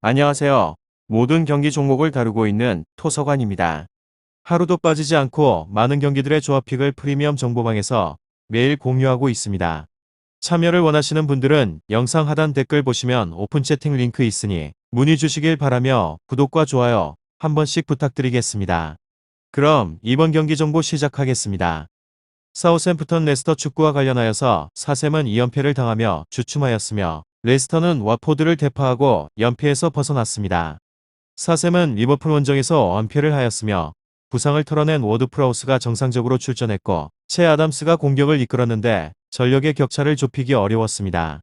안녕하세요. 모든 경기 종목을 다루고 있는 토서관입니다. 하루도 빠지지 않고 많은 경기들의 조합픽을 프리미엄 정보방에서 매일 공유하고 있습니다. 참여를 원하시는 분들은 영상 하단 댓글 보시면 오픈 채팅 링크 있으니 문의 주시길 바라며 구독과 좋아요 한 번씩 부탁드리겠습니다. 그럼 이번 경기 정보 시작하겠습니다. 사우샘프턴 레스터 축구와 관련하여서 사샘은 2연패를 당하며 주춤하였으며 레스터는 와포드를 대파하고 연패에서 벗어났습니다. 사샘은 리버풀 원정에서 완패를 하였으며 부상을 털어낸 워드 프라우스가 정상적으로 출전했고 채 아담스가 공격을 이끌었는데 전력의 격차를 좁히기 어려웠습니다.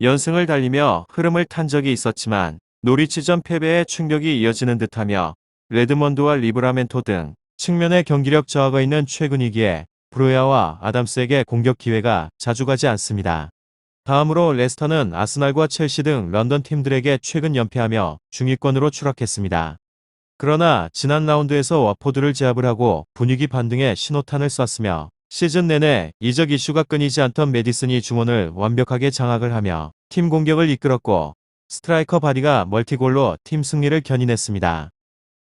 연승을 달리며 흐름을 탄 적이 있었지만 노리치전 패배에 충격이 이어지는 듯하며 레드먼드와 리브라멘토 등 측면의 경기력 저하가 있는 최근이기에 브로야와 아담스에게 공격 기회가 자주 가지 않습니다. 다음으로 레스터는 아스날과 첼시 등 런던 팀들에게 최근 연패하며 중위권으로 추락했습니다. 그러나 지난 라운드에서 와포드를 제압을 하고 분위기 반등에 신호탄을 쐈으며 시즌 내내 이적 이슈가 끊이지 않던 메디슨이 중원을 완벽하게 장악을 하며 팀 공격을 이끌었고 스트라이커 바디가 멀티골로 팀 승리를 견인했습니다.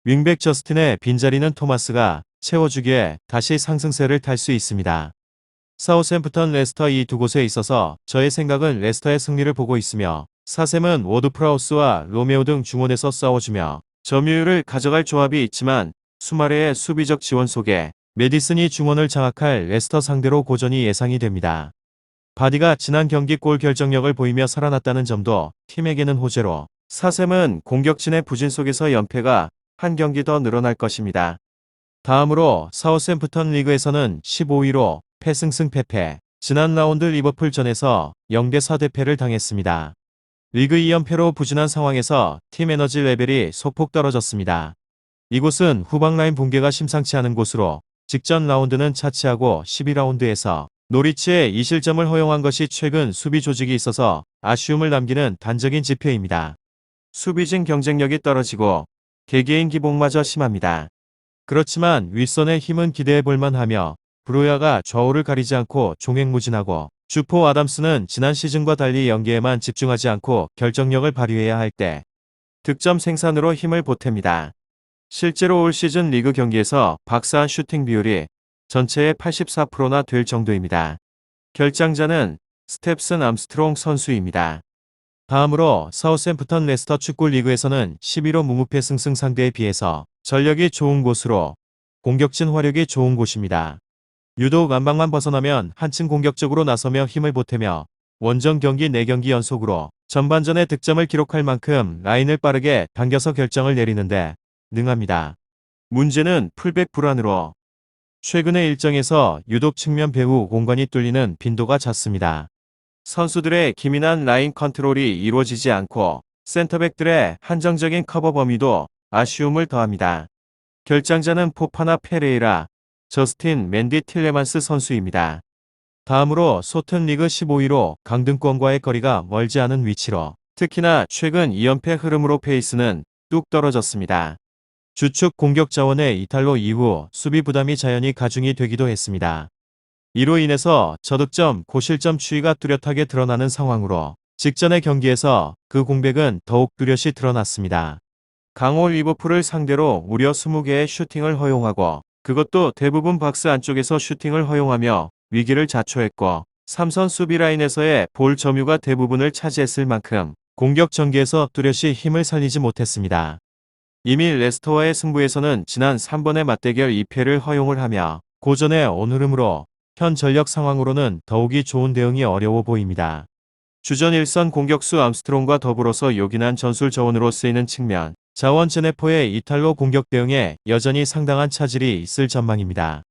윙백 저스틴의 빈자리는 토마스가 채워주기에 다시 상승세를 탈 수 있습니다. 사우샘프턴 레스터 이 두 곳에 있어서 저의 생각은 레스터의 승리를 보고 있으며 사샘은 워드 프라우스와 로메오 등 중원에서 싸워주며 점유율을 가져갈 조합이 있지만 수마레의 수비적 지원 속에 메디슨이 중원을 장악할 레스터 상대로 고전이 예상이 됩니다. 바디가 지난 경기 골 결정력을 보이며 살아났다는 점도 팀에게는 호재로 사샘은 공격진의 부진 속에서 연패가 한 경기 더 늘어날 것입니다. 다음으로 사우샘프턴 리그에서는 15위로 패승승패패, 지난 라운드 리버풀전에서 0대4 대패를 당했습니다. 리그 2연패로 부진한 상황에서 팀 에너지 레벨이 소폭 떨어졌습니다. 이곳은 후방 라인 붕괴가 심상치 않은 곳으로 직전 라운드는 차치하고 12라운드에서 노리치에 2실점을 허용한 것이 최근 수비 조직이 있어서 아쉬움을 남기는 단적인 지표입니다. 수비진 경쟁력이 떨어지고 개개인 기복마저 심합니다. 그렇지만 윗선의 힘은 기대해 볼만하며 브로야가 좌우를 가리지 않고 종횡무진하고 주포 아담스는 지난 시즌과 달리 연계에만 집중하지 않고 결정력을 발휘해야 할 때 득점 생산으로 힘을 보탭니다. 실제로 올 시즌 리그 경기에서 박사한 슈팅 비율이 전체의 84%나 될 정도입니다. 결장자는 스텝슨 암스트롱 선수입니다. 다음으로 사우샘프턴 레스터 축구 리그에서는 11호 무무패 승승 상대에 비해서 전력이 좋은 곳으로 공격진 화력이 좋은 곳입니다. 유독 안방만 벗어나면 한층 공격적으로 나서며 힘을 보태며 원정 경기 4경기 연속으로 전반전에 득점을 기록할 만큼 라인을 빠르게 당겨서 결정을 내리는데 능합니다. 문제는 풀백 불안으로 최근의 일정에서 유독 측면 배후 공간이 뚫리는 빈도가 잦습니다. 선수들의 기민한 라인 컨트롤이 이루어지지 않고 센터백들의 한정적인 커버 범위도 아쉬움을 더합니다. 결장자는 포파나 페레이라, 저스틴 맨디 틸레만스 선수입니다. 다음으로 소튼 리그 15위로 강등권과의 거리가 멀지 않은 위치로 특히나 최근 2연패 흐름으로 페이스는 뚝 떨어졌습니다. 주축 공격 자원의 이탈로 이후 수비 부담이 자연히 가중이 되기도 했습니다. 이로 인해서 저득점, 고실점 추이가 뚜렷하게 드러나는 상황으로 직전의 경기에서 그 공백은 더욱 뚜렷이 드러났습니다. 강호 리버풀을 상대로 무려 20개의 슈팅을 허용하고 그것도 대부분 박스 안쪽에서 슈팅을 허용하며 위기를 자초했고 삼선 수비 라인에서의 볼 점유가 대부분을 차지했을 만큼 공격 전개에서 뚜렷이 힘을 살리지 못했습니다. 이미 레스터와의 승부에서는 지난 3번의 맞대결 2패를 허용을 하며 고전의 온 흐름으로 현 전력 상황으로는 더욱이 좋은 대응이 어려워 보입니다. 주전 1선 공격수 암스트롱과 더불어서 요긴한 전술 저원으로 쓰이는 측면 자원 제네포의 이탈로 공격 대응에 여전히 상당한 차질이 있을 전망입니다.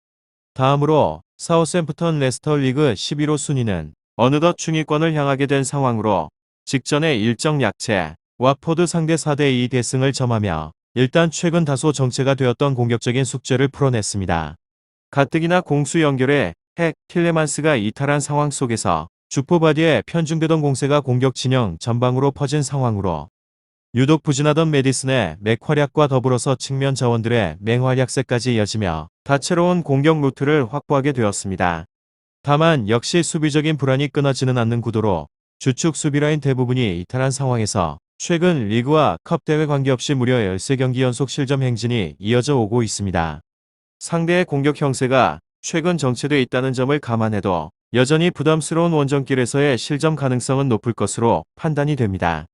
다음으로 사우샘프턴 레스터 리그 11호 순위는 어느덧 중위권을 향하게 된 상황으로 직전의 일정 약체 와포드 상대 4대2 대승을 점하며 일단 최근 다소 정체가 되었던 공격적인 숙제를 풀어냈습니다. 가뜩이나 공수 연결에 핵 틸레만스가 이탈한 상황 속에서 주포바디에 편중되던 공세가 공격 진영 전방으로 퍼진 상황으로 유독 부진하던 메디슨의 맥활약과 더불어서 측면 자원들의 맹활약세까지 이어지며 다채로운 공격 루트를 확보하게 되었습니다. 다만 역시 수비적인 불안이 끊어지는 않는 구도로 주축 수비라인 대부분이 이탈한 상황에서 최근 리그와 컵 대회 관계없이 무려 13경기 연속 실점 행진이 이어져 오고 있습니다. 상대의 공격 형세가 최근 정체돼 있다는 점을 감안해도 여전히 부담스러운 원정길에서의 실점 가능성은 높을 것으로 판단이 됩니다.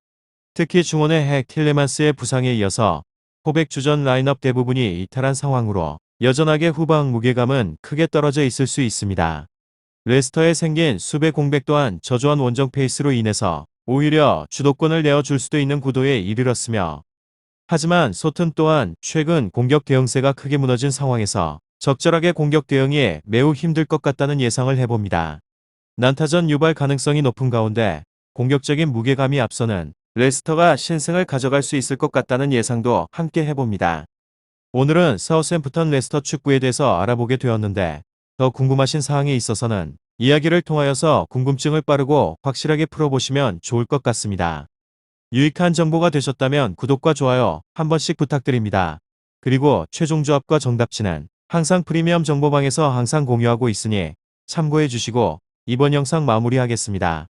특히 중원의 핵 틸레만스의 부상에 이어서 포백 주전 라인업 대부분이 이탈한 상황으로 여전하게 후방 무게감은 크게 떨어져 있을 수 있습니다. 레스터에 생긴 수배 공백 또한 저조한 원정 페이스로 인해서 오히려 주도권을 내어줄 수도 있는 구도에 이르렀으며, 하지만 소튼 또한 최근 공격 대응세가 크게 무너진 상황에서 적절하게 공격 대응이 매우 힘들 것 같다는 예상을 해봅니다. 난타전 유발 가능성이 높은 가운데 공격적인 무게감이 앞서는 레스터가 신승을 가져갈 수 있을 것 같다는 예상도 함께 해봅니다. 오늘은 사우샘프턴 레스터 축구에 대해서 알아보게 되었는데, 더 궁금하신 사항이 있어서는 이야기를 통하여서 궁금증을 빠르고 확실하게 풀어보시면 좋을 것 같습니다. 유익한 정보가 되셨다면 구독과 좋아요 한 번씩 부탁드립니다. 그리고 최종 조합과 정답치는 항상 프리미엄 정보방에서 항상 공유하고 있으니 참고해 주시고 이번 영상 마무리하겠습니다.